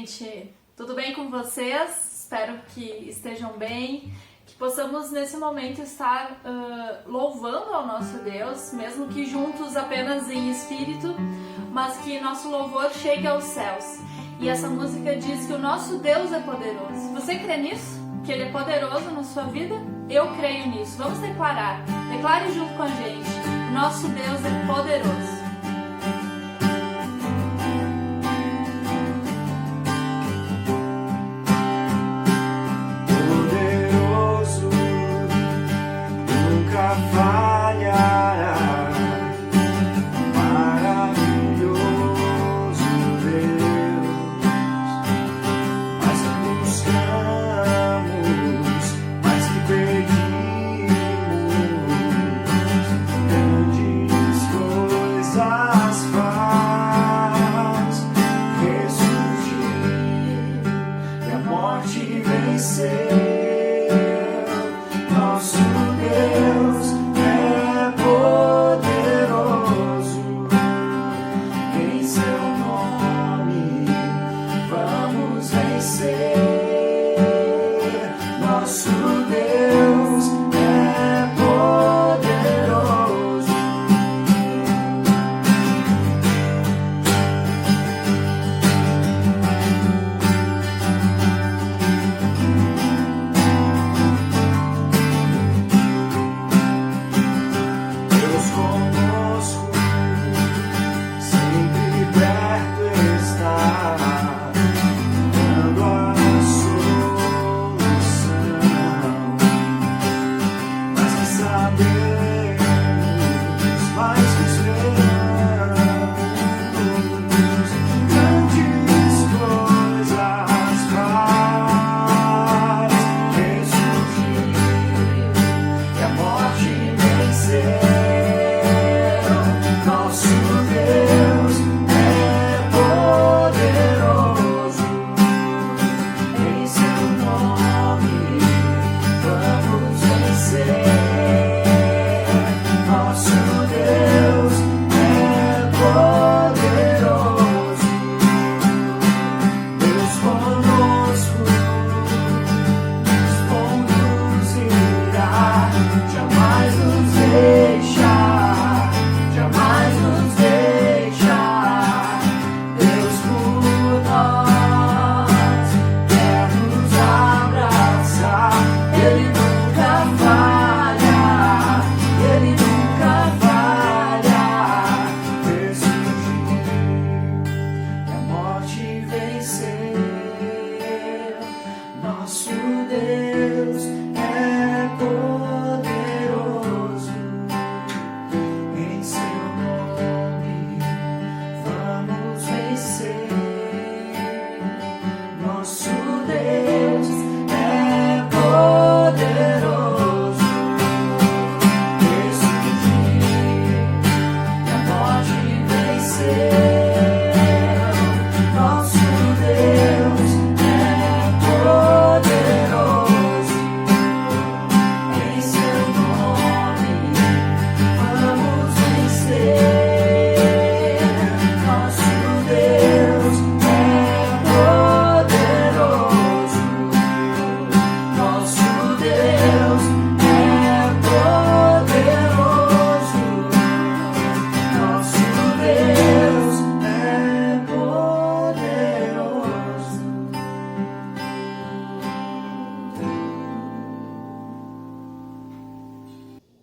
gente! Tudo bem com vocês? Espero que estejam bem, que possamos nesse momento estar louvando ao nosso Deus, mesmo que juntos apenas em espírito, mas que nosso louvor chegue aos céus. E essa música diz que o nosso Deus é poderoso. Você crê nisso? Que Ele é poderoso na sua vida? Eu creio nisso. Vamos declarar. Declare junto com a gente. O nosso Deus é poderoso.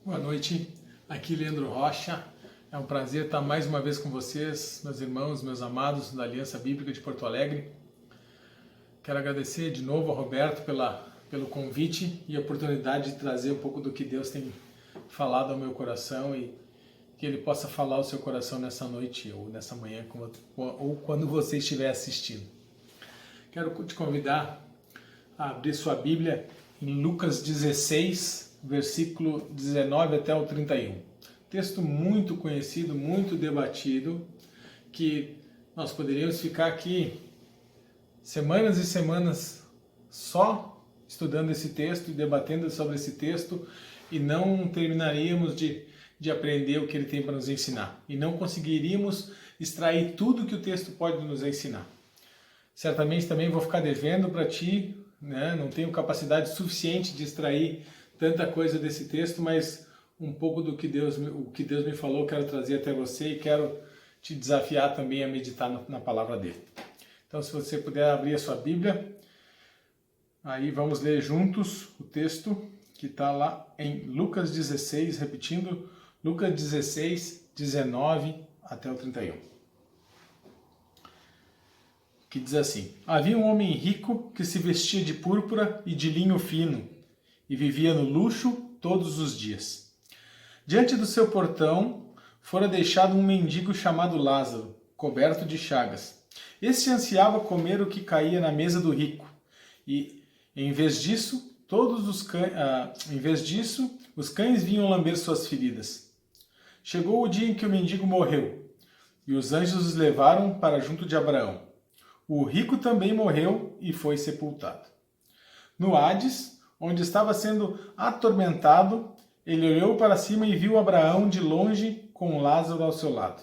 Boa noite, aqui Leandro Rocha. É um prazer estar mais uma vez com vocês, meus irmãos, meus amados da Aliança Bíblica de Porto Alegre. Quero agradecer de novo ao Roberto pelo convite e a oportunidade de trazer um pouco do que Deus tem falado ao meu coração e que Ele possa falar ao seu coração nessa noite ou nessa manhã ou quando você estiver assistindo. Quero te convidar a abrir sua Bíblia em Lucas 16, versículo 19 até o 31. Texto muito conhecido, muito debatido, que nós poderíamos ficar aqui semanas e semanas só estudando esse texto e debatendo sobre esse texto e não terminaríamos de aprender o que ele tem para nos ensinar. E não conseguiríamos extrair tudo que o texto pode nos ensinar. Certamente também vou ficar devendo para ti, né? Não tenho capacidade suficiente de extrair tanta coisa desse texto, mas um pouco do que o que Deus me falou, quero trazer até você e quero te desafiar também a meditar na palavra dele. Então, se você puder abrir a sua Bíblia, aí vamos ler juntos o texto que está lá em Lucas 16, repetindo, Lucas 16, 19 até o 31. Que diz assim: havia um homem rico que se vestia de púrpura e de linho fino e vivia no luxo todos os dias. Diante do seu portão fora deixado um mendigo chamado Lázaro, coberto de chagas. Este ansiava comer o que caía na mesa do rico, e, em vez disso, os cães vinham lamber suas feridas. Chegou o dia em que o mendigo morreu, e os anjos os levaram para junto de Abraão. O rico também morreu e foi sepultado. No Hades, onde estava sendo atormentado, ele olhou para cima e viu Abraão de longe com Lázaro ao seu lado.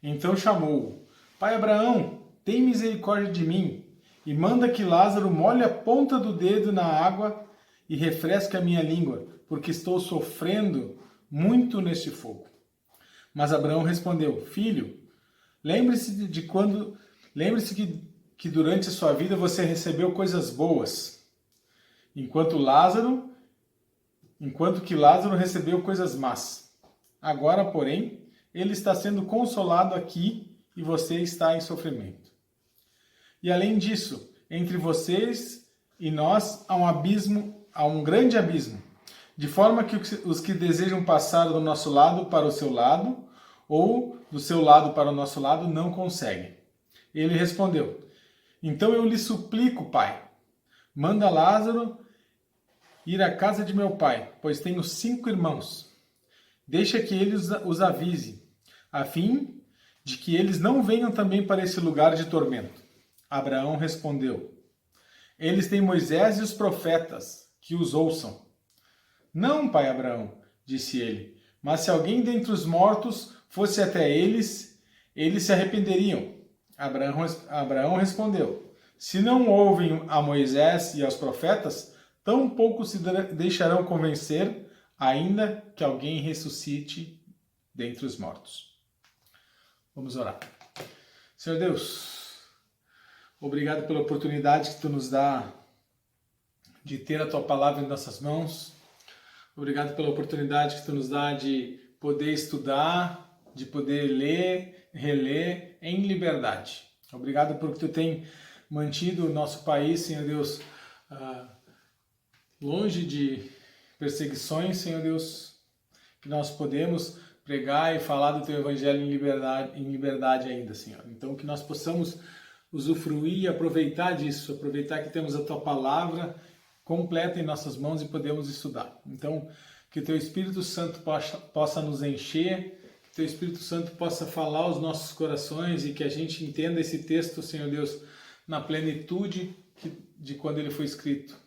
Então chamou-o: Pai Abraão, tem misericórdia de mim e manda que Lázaro molhe a ponta do dedo na água e refresque a minha língua, porque estou sofrendo muito neste fogo. Mas Abraão respondeu: Filho, lembre-se que durante a sua vida você recebeu coisas boas, enquanto que Lázaro recebeu coisas más. Agora, porém, ele está sendo consolado aqui e você está em sofrimento. E além disso, entre vocês e nós há um grande abismo, de forma que os que desejam passar do nosso lado para o seu lado, ou do seu lado para o nosso lado, não conseguem. Ele respondeu: Então eu lhe suplico, pai, manda Lázaro ir à casa de meu pai, pois tenho 5 irmãos. Deixa que ele os avise, a fim de que eles não venham também para esse lugar de tormento. Abraão respondeu: Eles têm Moisés e os profetas, que os ouçam. Não, pai Abraão, disse ele, mas se alguém dentre os mortos fosse até eles, eles se arrependeriam. Abraão respondeu: Se não ouvem a Moisés e aos profetas, tão pouco se deixarão convencer, ainda que alguém ressuscite dentre os mortos. Vamos orar. Senhor Deus, obrigado pela oportunidade que Tu nos dá de ter a Tua palavra em nossas mãos. Obrigado pela oportunidade que Tu nos dá de poder estudar, de poder ler, reler em liberdade. Obrigado porque Tu tem mantido o nosso país, Senhor Deus, longe de perseguições, Senhor Deus, que nós podemos pregar e falar do Teu Evangelho em liberdade ainda, Senhor. Então, que nós possamos usufruir e aproveitar disso, aproveitar que temos a Tua palavra completa em nossas mãos e podemos estudar. Então, que o Teu Espírito Santo possa nos encher, que o Teu Espírito Santo possa falar aos nossos corações e que a gente entenda esse texto, Senhor Deus, na plenitude de quando ele foi escrito.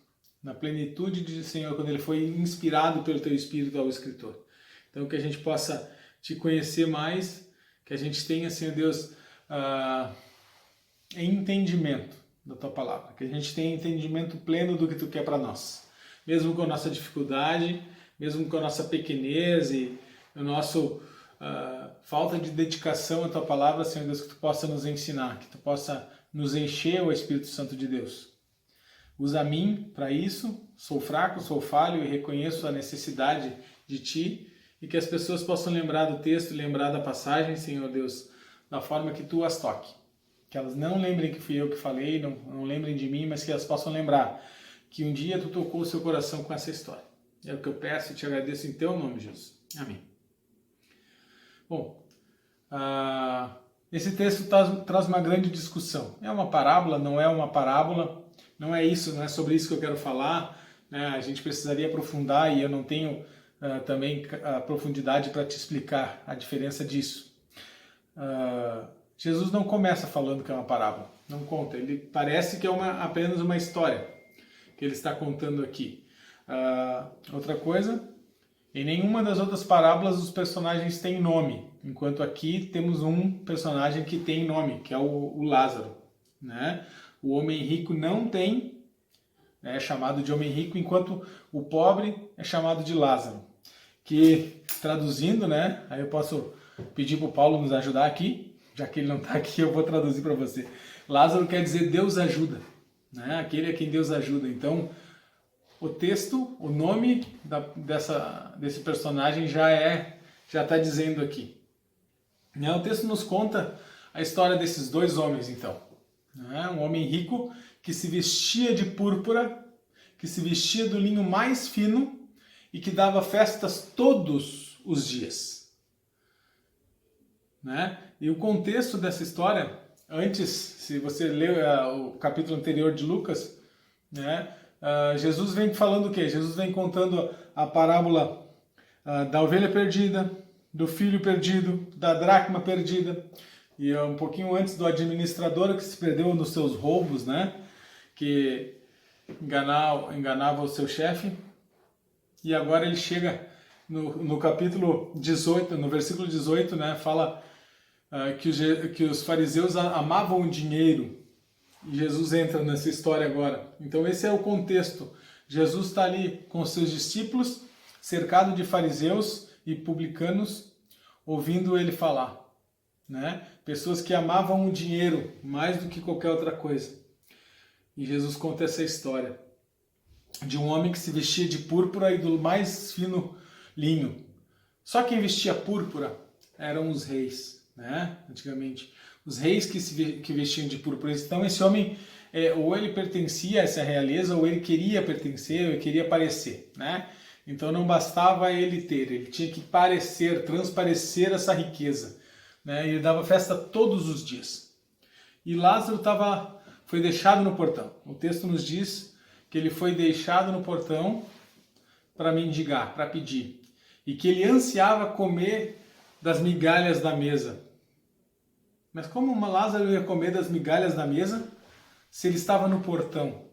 Na plenitude de Senhor, quando ele foi inspirado pelo Teu Espírito ao escritor. Então, que a gente possa Te conhecer mais, que a gente tenha, Senhor Deus, entendimento da Tua palavra, que a gente tenha entendimento pleno do que Tu quer para nós. Mesmo com a nossa dificuldade, mesmo com a nossa pequenez e a nossa falta de dedicação à Tua palavra, Senhor Deus, que Tu possa nos ensinar, que Tu possa nos encher, o Espírito Santo de Deus. Usa a mim para isso, sou fraco, sou falho e reconheço a necessidade de Ti e que as pessoas possam lembrar do texto, lembrar da passagem, Senhor Deus, da forma que Tu as toque. Que elas não lembrem que fui eu que falei, não lembrem de mim, mas que elas possam lembrar que um dia Tu tocou o seu coração com essa história. É o que eu peço e Te agradeço em Teu nome, Jesus. Amém. Bom, esse texto traz uma grande discussão. É uma parábola, não é uma parábola? Não é isso, não é sobre isso que eu quero falar, né? A gente precisaria aprofundar e eu não tenho também a profundidade para te explicar a diferença disso. Jesus não começa falando que é uma parábola, não conta, ele parece que é apenas uma história que ele está contando aqui. Outra coisa, em nenhuma das outras parábolas os personagens têm nome, enquanto aqui temos um personagem que tem nome, que é o Lázaro, né? O homem rico não tem, é chamado de homem rico, enquanto o pobre é chamado de Lázaro. Que, traduzindo, né, aí eu posso pedir para o Paulo nos ajudar aqui, já que ele não está aqui, eu vou traduzir para você. Lázaro quer dizer Deus ajuda, né? Aquele a quem Deus ajuda. Então, o texto, o nome desse personagem já está dizendo aqui. Né? O texto nos conta a história desses dois homens, então. Né? Um homem rico que se vestia de púrpura, que se vestia do linho mais fino e que dava festas todos os dias. Né? E o contexto dessa história, antes, se você ler o capítulo anterior de Lucas, né, Jesus vem falando o quê? Jesus vem contando a parábola da ovelha perdida, do filho perdido, da dracma perdida, e um pouquinho antes do administrador que se perdeu nos seus roubos, né, que enganava o seu chefe, e agora ele chega no capítulo 18, no versículo 18, né, fala que os fariseus amavam o dinheiro, e Jesus entra nessa história agora. Então esse é o contexto. Jesus está ali com os seus discípulos, cercado de fariseus e publicanos, ouvindo ele falar. Né? Pessoas que amavam o dinheiro mais do que qualquer outra coisa. E Jesus conta essa história de um homem que se vestia de púrpura e do mais fino linho. Só quem vestia púrpura eram os reis, né? Antigamente. Os reis que vestiam de púrpura. Então esse homem, ou ele pertencia a essa realeza, ou ele queria pertencer, ou ele queria parecer. Né? Então não bastava ele ter, ele tinha que parecer, transparecer essa riqueza. Né? E ele dava festa todos os dias. E Lázaro foi deixado no portão. O texto nos diz que ele foi deixado no portão para mendigar, para pedir. E que ele ansiava comer das migalhas da mesa. Mas como Lázaro ia comer das migalhas da mesa se ele estava no portão?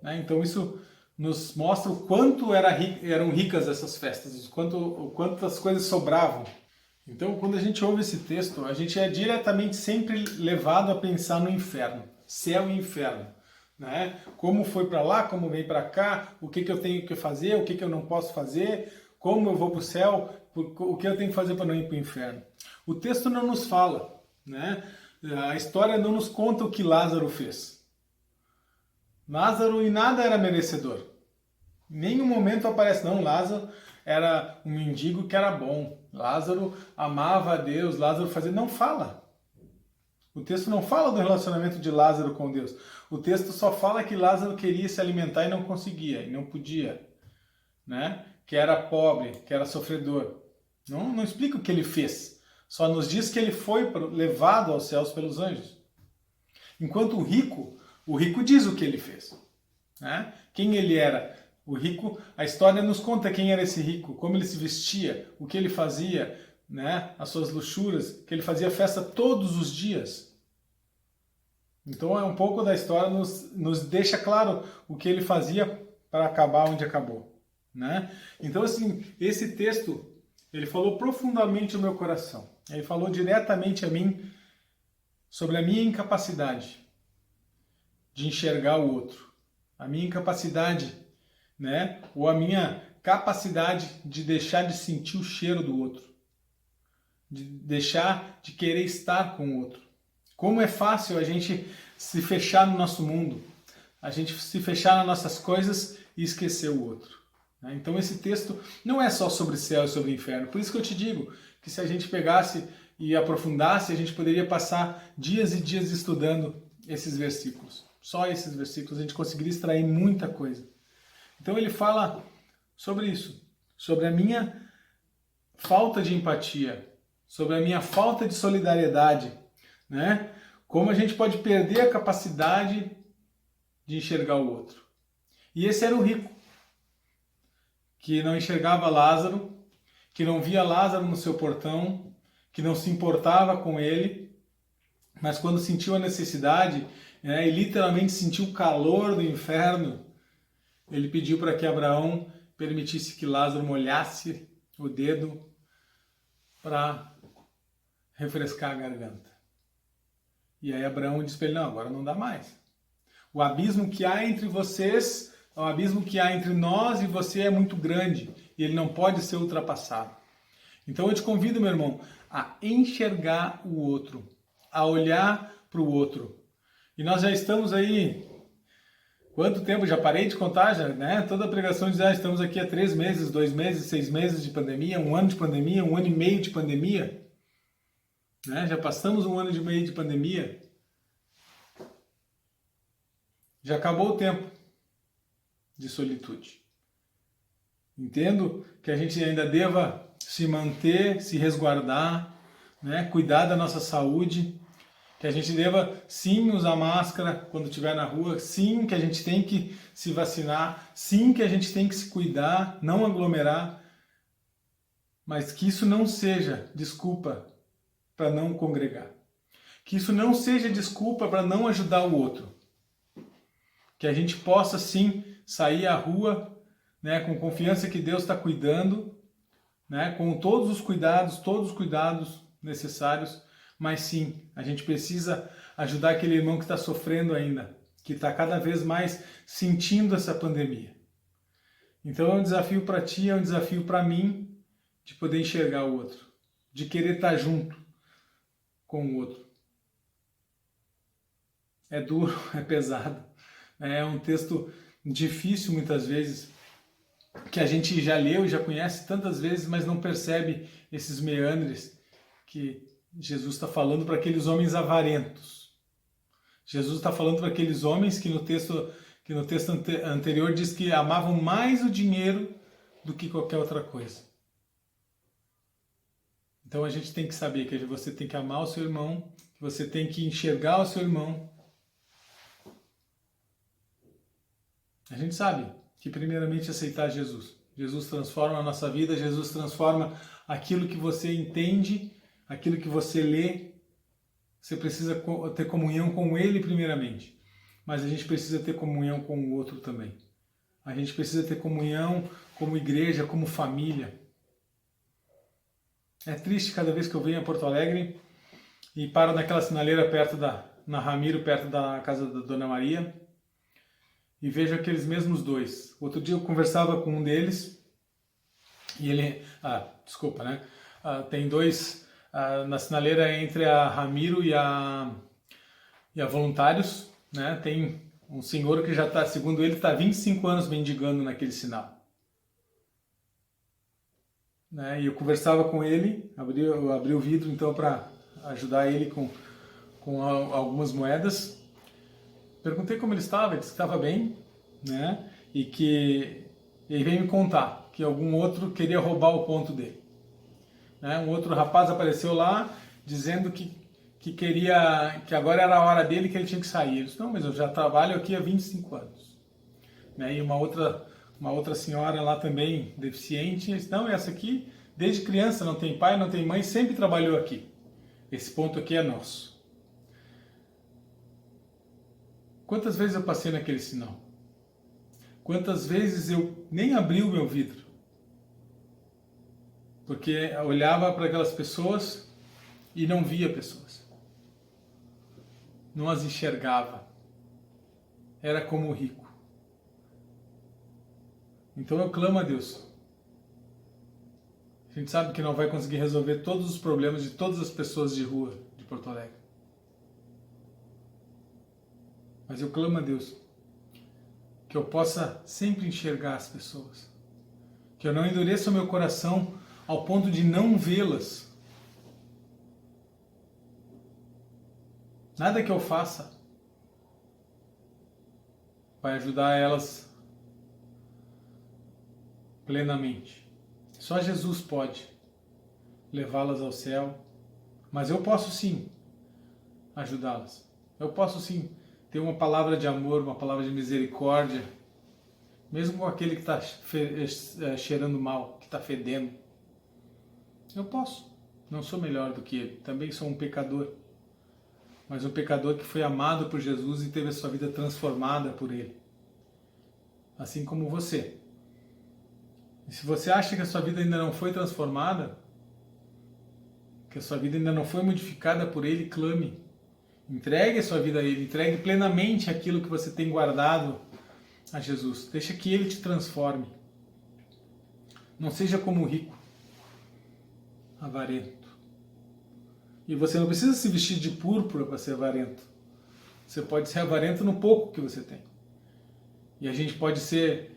Né? Então isso nos mostra o quanto eram ricas essas festas, o quanto as coisas sobravam. Então quando a gente ouve esse texto, a gente é diretamente sempre levado a pensar no inferno, céu e inferno. Né? Como foi para lá, como veio para cá, o que eu tenho que fazer, o que eu não posso fazer, como eu vou para o céu, o que eu tenho que fazer para não ir para o inferno. O texto não nos fala. Né? A história não nos conta o que Lázaro fez. Lázaro em nada era merecedor. Em nenhum momento aparece, não, Lázaro era um mendigo que era bom. Lázaro amava a Deus, Lázaro fazia... Não fala. O texto não fala do relacionamento de Lázaro com Deus. O texto só fala que Lázaro queria se alimentar e não conseguia, e não podia. Né? Que era pobre, que era sofredor. Não explica o que ele fez. Só nos diz que ele foi levado aos céus pelos anjos. Enquanto o rico diz o que ele fez. Né? Quem ele era. O rico, a história nos conta quem era esse rico, como ele se vestia, o que ele fazia, né? As suas luxúrias, que ele fazia festa todos os dias. Então é um pouco da história, nos deixa claro o que ele fazia para acabar onde acabou. Né? Então assim, esse texto, ele falou profundamente no meu coração. Ele falou diretamente a mim sobre a minha incapacidade de enxergar o outro. A minha incapacidade, né? Ou a minha capacidade de deixar de sentir o cheiro do outro. De deixar de querer estar com o outro. Como é fácil a gente se fechar no nosso mundo. A gente se fechar nas nossas coisas e esquecer o outro. Então esse texto não é só sobre céu e sobre inferno. Por isso que eu te digo que se a gente pegasse e aprofundasse, a gente poderia passar dias e dias estudando esses versículos. Só esses versículos a gente conseguiria extrair muita coisa. Então ele fala sobre isso, sobre a minha falta de empatia, sobre a minha falta de solidariedade, né? Como a gente pode perder a capacidade de enxergar o outro. E esse era o rico, que não enxergava Lázaro, que não via Lázaro no seu portão, que não se importava com ele, mas quando sentiu a necessidade, né, e literalmente sentiu o calor do inferno, ele pediu para que Abraão permitisse que Lázaro molhasse o dedo para refrescar a garganta. E aí Abraão disse para ele, não, agora não dá mais. O abismo que há entre vocês, o abismo que há entre nós e você é muito grande e ele não pode ser ultrapassado. Então eu te convido, meu irmão, a enxergar o outro, a olhar para o outro. E nós já estamos aí, quanto tempo? Já parei de contar, já, né? Toda a pregação diz, estamos aqui há 3 meses, 2 meses, 6 meses de pandemia, 1 ano de pandemia, 1 ano e meio de pandemia. Né? Já passamos 1 ano e meio de pandemia. Já acabou o tempo de solitude. Entendo que a gente ainda deva se manter, se resguardar, né? Cuidar da nossa saúde, que a gente deva sim usar máscara quando estiver na rua, sim que a gente tem que se vacinar, sim que a gente tem que se cuidar, não aglomerar, mas que isso não seja desculpa para não congregar. Que isso não seja desculpa para não ajudar o outro. Que a gente possa sim sair à rua, né, com confiança que Deus está cuidando, né, com todos os cuidados necessários, mas sim, a gente precisa ajudar aquele irmão que está sofrendo ainda, que está cada vez mais sentindo essa pandemia. Então é um desafio para ti, é um desafio para mim, de poder enxergar o outro, de querer estar junto com o outro. É duro, é pesado, é um texto difícil muitas vezes, que a gente já leu e já conhece tantas vezes, mas não percebe esses meandres que Jesus está falando para aqueles homens avarentos. Jesus está falando para aqueles homens que no texto anterior diz que amavam mais o dinheiro do que qualquer outra coisa. Então a gente tem que saber que você tem que amar o seu irmão, que você tem que enxergar o seu irmão. A gente sabe que primeiramente aceitar Jesus. Jesus transforma a nossa vida, Jesus transforma aquilo que você entende, aquilo que você lê. Você precisa ter comunhão com Ele primeiramente, mas a gente precisa ter comunhão com o outro também. A gente precisa ter comunhão como igreja, como família. É triste cada vez que eu venho a Porto Alegre e paro naquela sinaleira na Ramiro, perto da casa da Dona Maria, e vejo aqueles mesmos dois. Outro dia eu conversava com um deles e ele... desculpa, né? Tem dois na sinaleira entre a Ramiro e a Voluntários, né? Tem um senhor que já está, segundo ele, está 25 anos mendigando naquele sinal. Né? E eu conversava com ele, eu abri o vidro então para ajudar ele com algumas moedas. Perguntei como ele estava, ele disse que estava bem, né? E que ele veio me contar que algum outro queria roubar o ponto dele. Né? Um outro rapaz apareceu lá dizendo que queria, que agora era a hora dele, que ele tinha que sair. Ele disse, não, mas eu já trabalho aqui há 25 anos. Né? E uma outra senhora lá também, deficiente, disse, não, essa aqui, desde criança, não tem pai, não tem mãe, sempre trabalhou aqui. Esse ponto aqui é nosso. Quantas vezes eu passei naquele sinal? Quantas vezes eu nem abri o meu vidro? Porque eu olhava para aquelas pessoas e não via pessoas. Não as enxergava. Era como o rico. Então eu clamo a Deus. A gente sabe que não vai conseguir resolver todos os problemas de todas as pessoas de rua de Porto Alegre. Mas eu clamo a Deus que eu possa sempre enxergar as pessoas. Que eu não endureça o meu coração ao ponto de não vê-las. Nada que eu faça vai ajudar elas plenamente. Só Jesus pode levá-las ao céu, mas eu posso sim ajudá-las. Eu posso sim ter uma palavra de amor, uma palavra de misericórdia, mesmo com aquele que está cheirando mal, que está fedendo. Eu posso. Não sou melhor do que ele. Também sou um pecador. Mas um pecador que foi amado por Jesus e teve a sua vida transformada por ele. Assim como você. E se você acha que a sua vida ainda não foi transformada, que a sua vida ainda não foi modificada por ele, clame. Entregue a sua vida a Ele, entregue plenamente aquilo que você tem guardado a Jesus. Deixa que Ele te transforme. Não seja como o rico, avarento. E você não precisa se vestir de púrpura para ser avarento. Você pode ser avarento no pouco que você tem. E a gente pode ser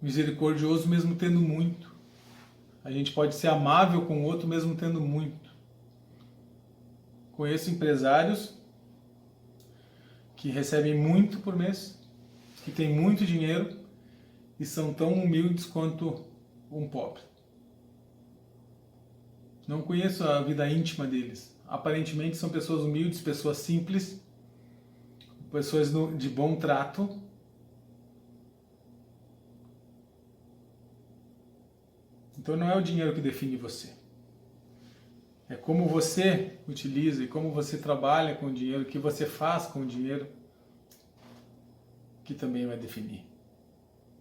misericordioso mesmo tendo muito. A gente pode ser amável com o outro mesmo tendo muito. Conheço empresários que recebem muito por mês, que têm muito dinheiro e são tão humildes quanto um pobre. Não conheço a vida íntima deles. Aparentemente são pessoas humildes, pessoas simples, pessoas de bom trato. Então não é o dinheiro que define você. É como você utiliza e como você trabalha com o dinheiro, o que você faz com o dinheiro, que também vai definir.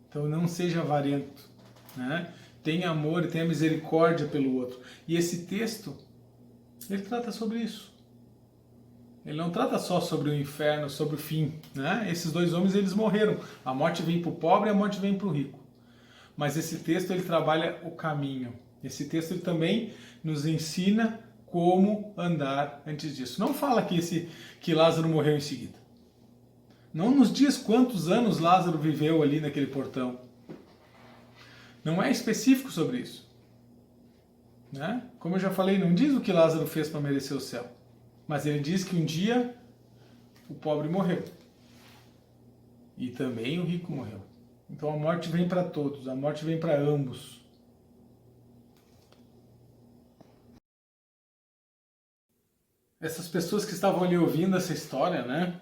Então não seja avarento, né? Tenha amor e tenha misericórdia pelo outro. E esse texto, ele trata sobre isso. Ele não trata só sobre o inferno, sobre o fim, né? Esses dois homens, eles morreram. A morte vem para o pobre e a morte vem para o rico. Mas esse texto, ele trabalha o caminho. Esse texto, ele também nos ensina como andar antes disso. Não fala que Lázaro morreu em seguida. Não nos diz quantos anos Lázaro viveu ali naquele portão. Não é específico sobre isso, né? Como eu já falei, não diz o que Lázaro fez para merecer o céu. Mas ele diz que um dia o pobre morreu. E também o rico morreu. Então a morte vem para todos, a morte vem para ambos. Essas pessoas que estavam ali ouvindo essa história, né?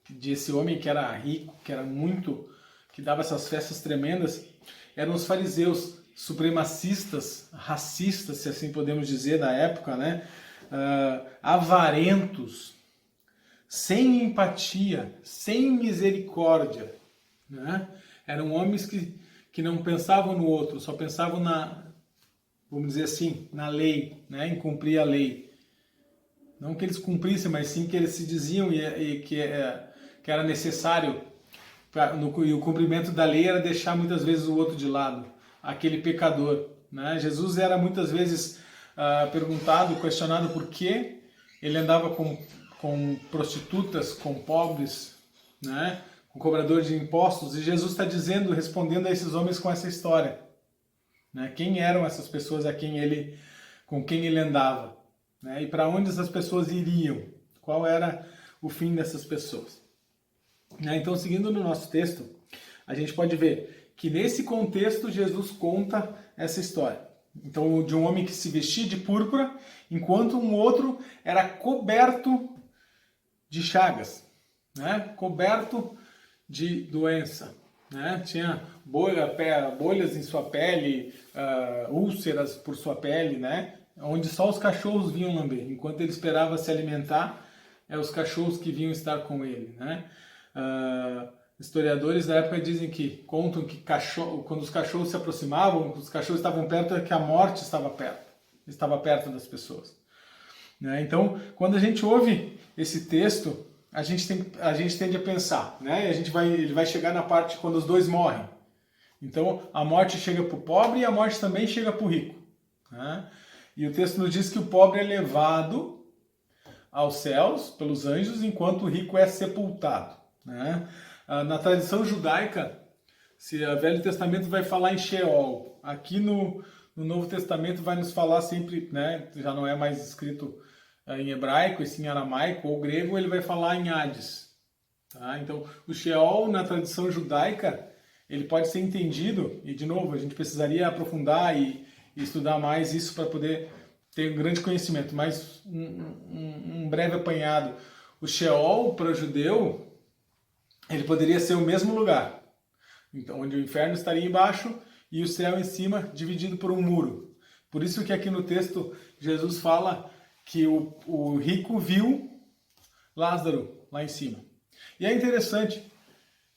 De esse homem que era rico, que era muito, que dava essas festas tremendas, eram os fariseus, supremacistas, racistas, se assim podemos dizer, da época, né? Avarentos, sem empatia, sem misericórdia, né? Eram homens que não pensavam no outro, só pensavam vamos dizer assim, na lei, né? Em cumprir a lei. Não que eles cumprissem, mas sim que eles se diziam que era necessário, e o cumprimento da lei era deixar muitas vezes o outro de lado, aquele pecador, né? Jesus era muitas vezes perguntado, questionado por que ele andava com prostitutas, com pobres, né? Com cobradores de impostos, e Jesus está dizendo, respondendo a esses homens com essa história, né? Quem eram essas pessoas com quem ele andava, né? E para onde essas pessoas iriam, qual era o fim dessas pessoas, né? Então, seguindo no nosso texto, a gente pode ver que nesse contexto Jesus conta essa história. Então, de um homem que se vestia de púrpura, enquanto um outro era coberto de chagas, né? Coberto de doença, né? Tinha bolhas em sua pele, úlceras por sua pele, né? Onde só os cachorros vinham lamber. Enquanto ele esperava se alimentar, os cachorros que vinham estar com ele, né? Historiadores da época contam que quando os cachorros se aproximavam, os cachorros estavam perto, é que a morte estava perto das pessoas, né? Então, quando a gente ouve esse texto, a gente tende a pensar, né? Ele vai chegar na parte quando os dois morrem. Então, a morte chega para o pobre e a morte também chega para o rico, né? E o texto nos diz que o pobre é levado aos céus pelos anjos, enquanto o rico é sepultado, né? Na tradição judaica, o Velho Testamento vai falar em Sheol. Aqui no Novo Testamento vai nos falar sempre, né? Já não é mais escrito em hebraico, e sim em aramaico ou grego, ele vai falar em Hades, tá? Então, o Sheol, na tradição judaica, ele pode ser entendido, e de novo, a gente precisaria aprofundar e estudar mais isso para poder ter um grande conhecimento, mas um breve apanhado. O Sheol, para o judeu, ele poderia ser o mesmo lugar, então, onde o inferno estaria embaixo e o céu em cima, dividido por um muro. Por isso que aqui no texto Jesus fala que o rico viu Lázaro lá em cima. E é interessante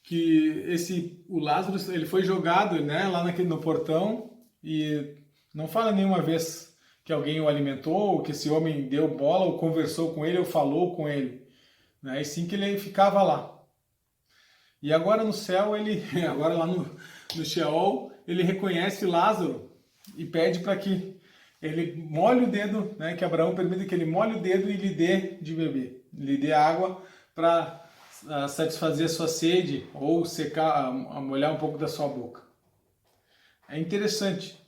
que o Lázaro, ele foi jogado, né, lá no portão, e não fala nenhuma vez que alguém o alimentou, ou que esse homem deu bola, ou conversou com ele, ou falou com ele, né? E sim que ele ficava lá. E agora no céu, agora lá no Sheol, ele reconhece Lázaro e pede para que ele molhe o dedo, né? Que Abraão permita que ele molhe o dedo e lhe dê de beber, lhe dê água para satisfazer a sua sede ou secar, molhar um pouco da sua boca. É interessante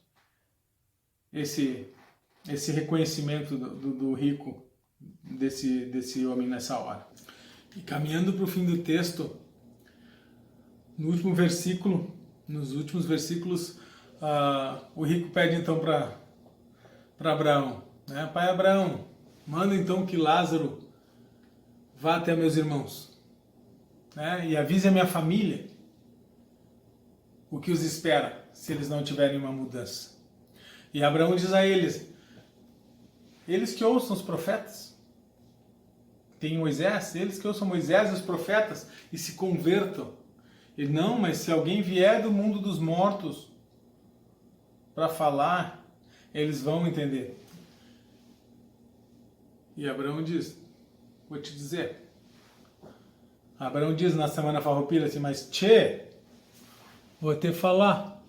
esse reconhecimento do rico, desse homem nessa hora. E caminhando para o fim do texto, nos últimos versículos, o rico pede então para Abraão, né? Pai Abraão, manda então que Lázaro vá até meus irmãos, né? E avise a minha família o que os espera se eles não tiverem uma mudança. E Abraão diz a eles que ouçam os profetas. Tem Moisés, eles que ouçam Moisés e os profetas e se convertam. E não, mas se alguém vier do mundo dos mortos para falar, eles vão entender. E Abraão diz, vou te dizer. Abraão diz na semana farroupilha assim, mas vou te falar.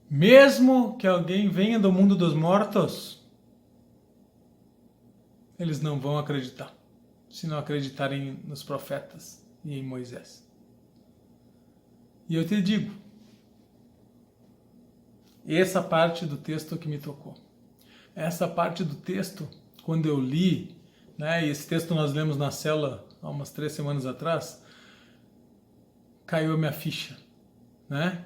Mesmo que alguém venha do mundo dos mortos, eles não vão acreditar, se não acreditarem nos profetas e em Moisés. E eu te digo, essa parte do texto que me tocou. Essa parte do texto, quando eu li, né, e esse texto nós lemos na célula há umas 3 semanas atrás, caiu a minha ficha, né?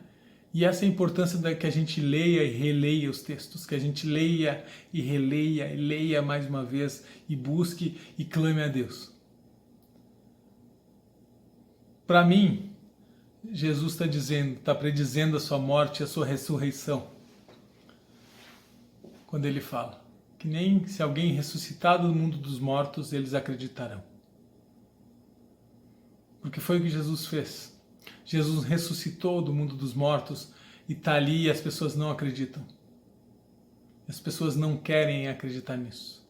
E essa é a importância que a gente leia e releia os textos, que a gente leia e releia, e leia mais uma vez, e busque e clame a Deus. Para mim, Jesus está predizendo a sua morte e a sua ressurreição. Quando ele fala que nem se alguém ressuscitado do mundo dos mortos, eles acreditarão. Porque foi o que Jesus fez. Jesus ressuscitou do mundo dos mortos e está ali e as pessoas não acreditam. As pessoas não querem acreditar nisso.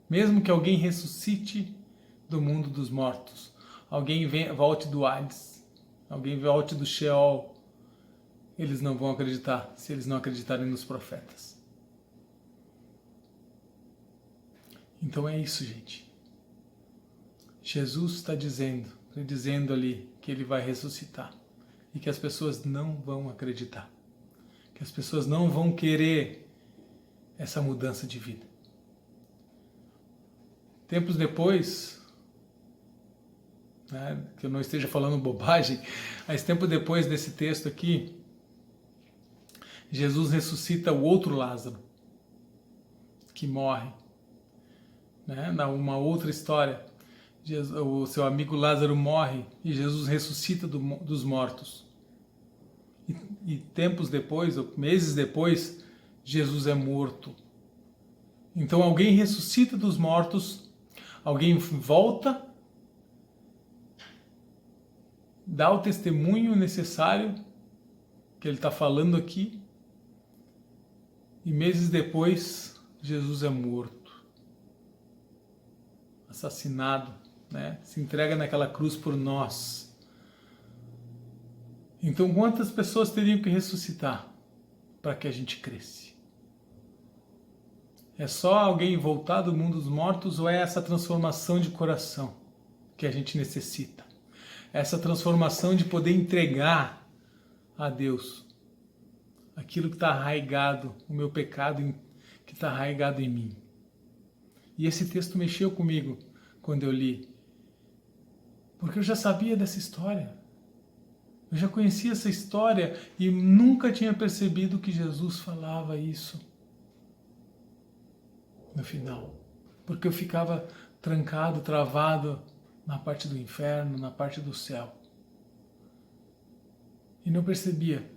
Mesmo que alguém ressuscite do mundo dos mortos, alguém volte do Hades, alguém volte do Sheol, eles não vão acreditar se eles não acreditarem nos profetas. Então é isso, gente. Jesus está dizendo ali que ele vai ressuscitar e que as pessoas não vão acreditar, que as pessoas não vão querer essa mudança de vida. Tempos depois, né, que eu não esteja falando bobagem, mas tempo depois desse texto aqui, Jesus ressuscita o outro Lázaro, que morre. Né? Uma outra história, o seu amigo Lázaro morre e Jesus ressuscita dos mortos. E tempos depois, ou meses depois, Jesus é morto. Então alguém ressuscita dos mortos, alguém volta, dá o testemunho necessário que ele está falando aqui, e meses depois Jesus é morto, assassinado, né? Se entrega naquela cruz por nós. Então quantas pessoas teriam que ressuscitar para que a gente cresça? É só alguém voltar do mundo dos mortos ou é essa transformação de coração que a gente necessita? Essa transformação de poder entregar a Deus aquilo que está arraigado, o meu pecado que está arraigado em mim. E esse texto mexeu comigo quando eu li, porque eu já sabia dessa história. Eu já conhecia essa história e nunca tinha percebido que Jesus falava isso no final. Porque eu ficava trancado, travado na parte do inferno, na parte do céu. E não percebia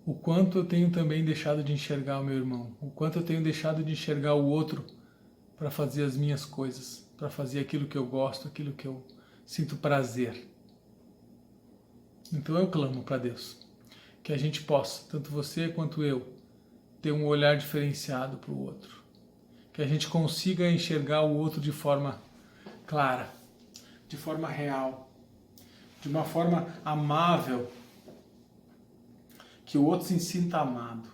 o quanto eu tenho também deixado de enxergar o meu irmão, o quanto eu tenho deixado de enxergar o outro para fazer as minhas coisas, para fazer aquilo que eu gosto, aquilo que eu sinto prazer. Então eu clamo para Deus que a gente possa, tanto você quanto eu, ter um olhar diferenciado para o outro. Que a gente consiga enxergar o outro de forma clara, de forma real, de uma forma amável, que o outro se sinta amado,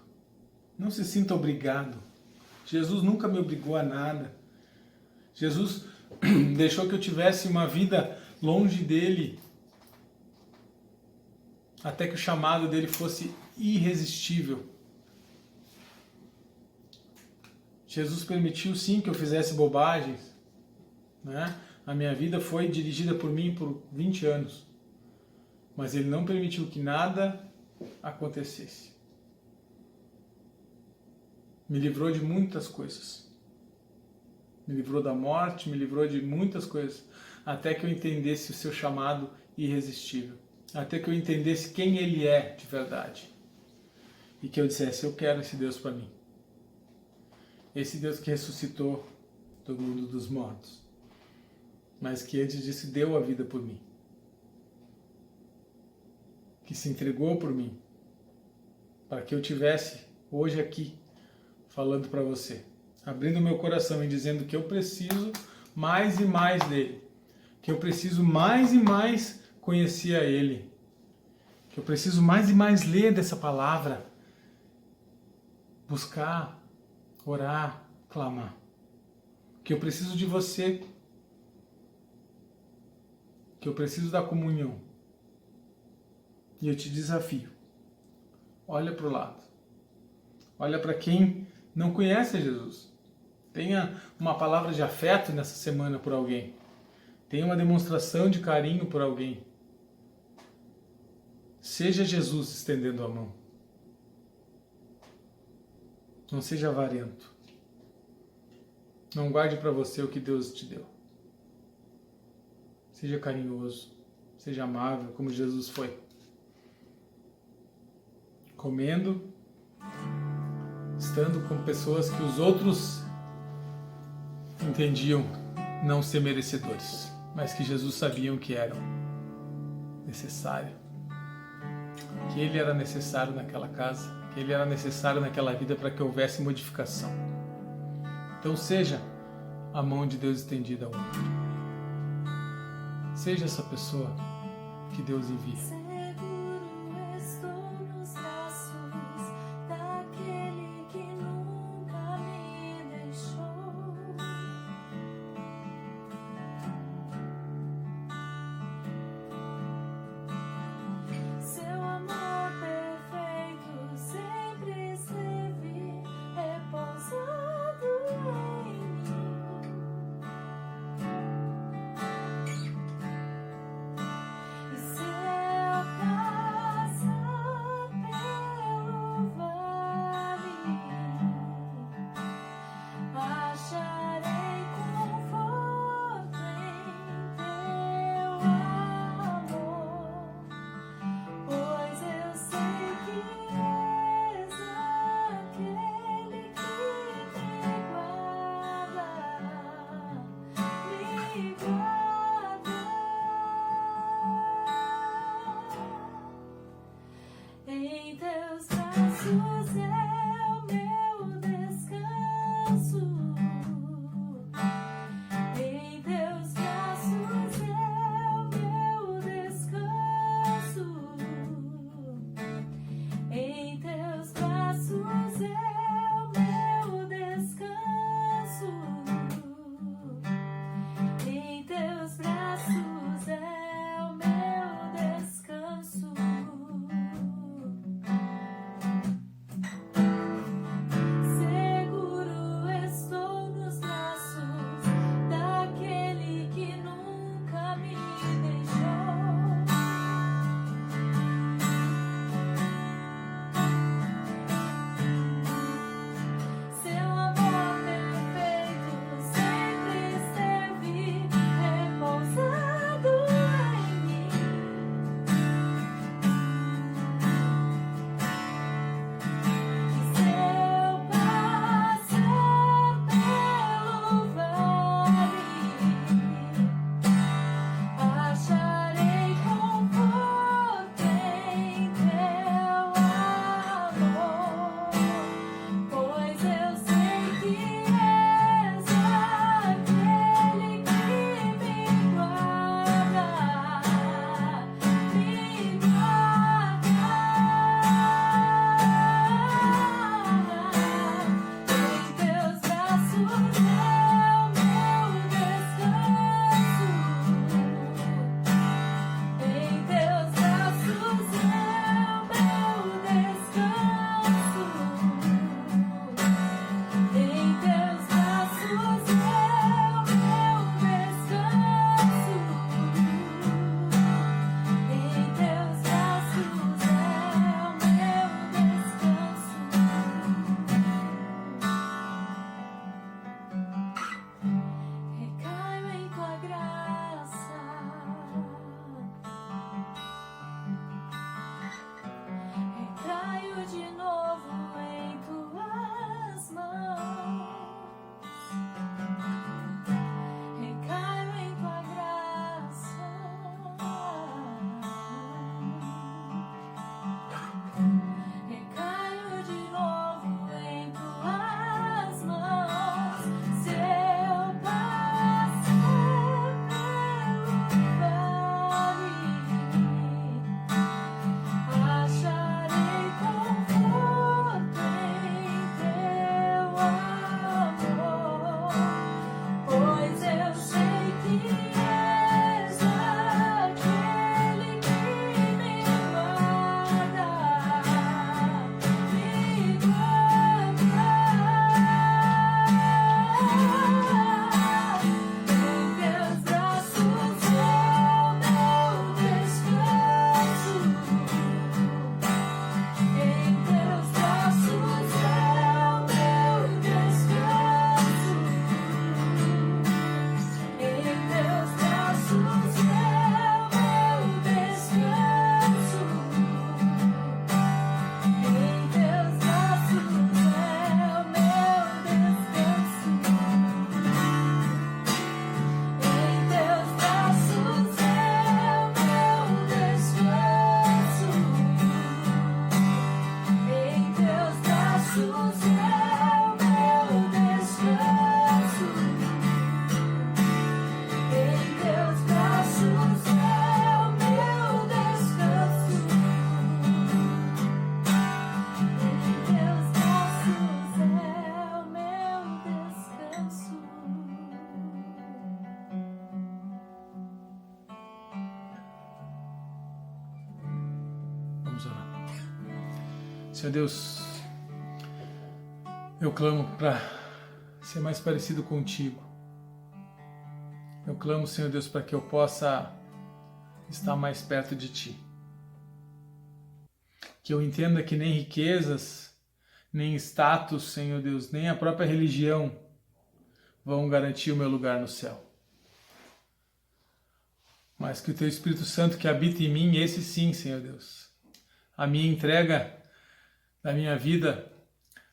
não se sinta obrigado. Jesus nunca me obrigou a nada. Jesus deixou que eu tivesse uma vida longe dele, até que o chamado dele fosse irresistível. Jesus permitiu sim que eu fizesse bobagens, né? A minha vida foi dirigida por mim por 20 anos, mas ele não permitiu que nada acontecesse. Me livrou de muitas coisas. Me livrou da morte, me livrou de muitas coisas, até que eu entendesse o seu chamado irresistível, até que eu entendesse quem ele é de verdade, e que eu dissesse: eu quero esse Deus para mim. Esse Deus que ressuscitou do mundo dos mortos, mas que antes disso deu a vida por mim, que se entregou por mim, para que eu tivesse hoje aqui falando para você, abrindo meu coração e dizendo que eu preciso mais e mais dele, que eu preciso mais e mais conhecer a ele, que eu preciso mais e mais ler dessa palavra, buscar, orar, clamar, que eu preciso de você, que eu preciso da comunhão. E eu te desafio, olha para o lado, olha para quem não conhece Jesus, tenha uma palavra de afeto nessa semana por alguém, tenha uma demonstração de carinho por alguém, seja Jesus estendendo a mão, não seja avarento, não guarde para você o que Deus te deu, seja carinhoso, seja amável como Jesus foi, comendo, estando com pessoas que os outros entendiam não ser merecedores, mas que Jesus sabiam que eram necessários, que ele era necessário naquela casa, que ele era necessário naquela vida para que houvesse modificação. Então seja a mão de Deus estendida ao outro. Seja essa pessoa que Deus envia. Vamos orar. Senhor Deus, eu clamo para ser mais parecido contigo. Eu clamo, Senhor Deus, para que eu possa estar mais perto de Ti. Que eu entenda que nem riquezas, nem status, Senhor Deus, nem a própria religião vão garantir o meu lugar no céu. Mas que o Teu Espírito Santo que habita em mim, esse sim, Senhor Deus, a minha entrega da minha vida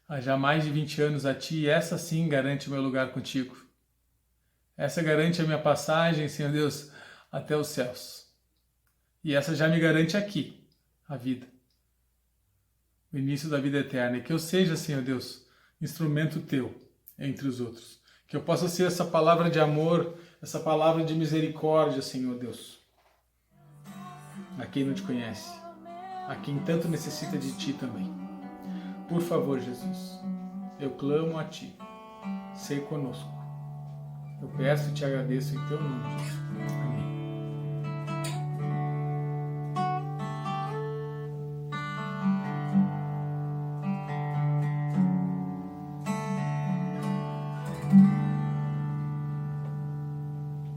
há já mais de 20 anos a Ti, essa sim garante o meu lugar contigo. Essa garante a minha passagem, Senhor Deus, até os céus. E essa já me garante aqui a vida, o início da vida eterna. E que eu seja, Senhor Deus, instrumento Teu entre os outros. Que eu possa ser essa palavra de amor, essa palavra de misericórdia, Senhor Deus, a quem não Te conhece, a quem tanto necessita de Ti também. Por favor, Jesus, eu clamo a Ti, sei conosco. Eu peço e Te agradeço em Teu nome, Jesus. Amém.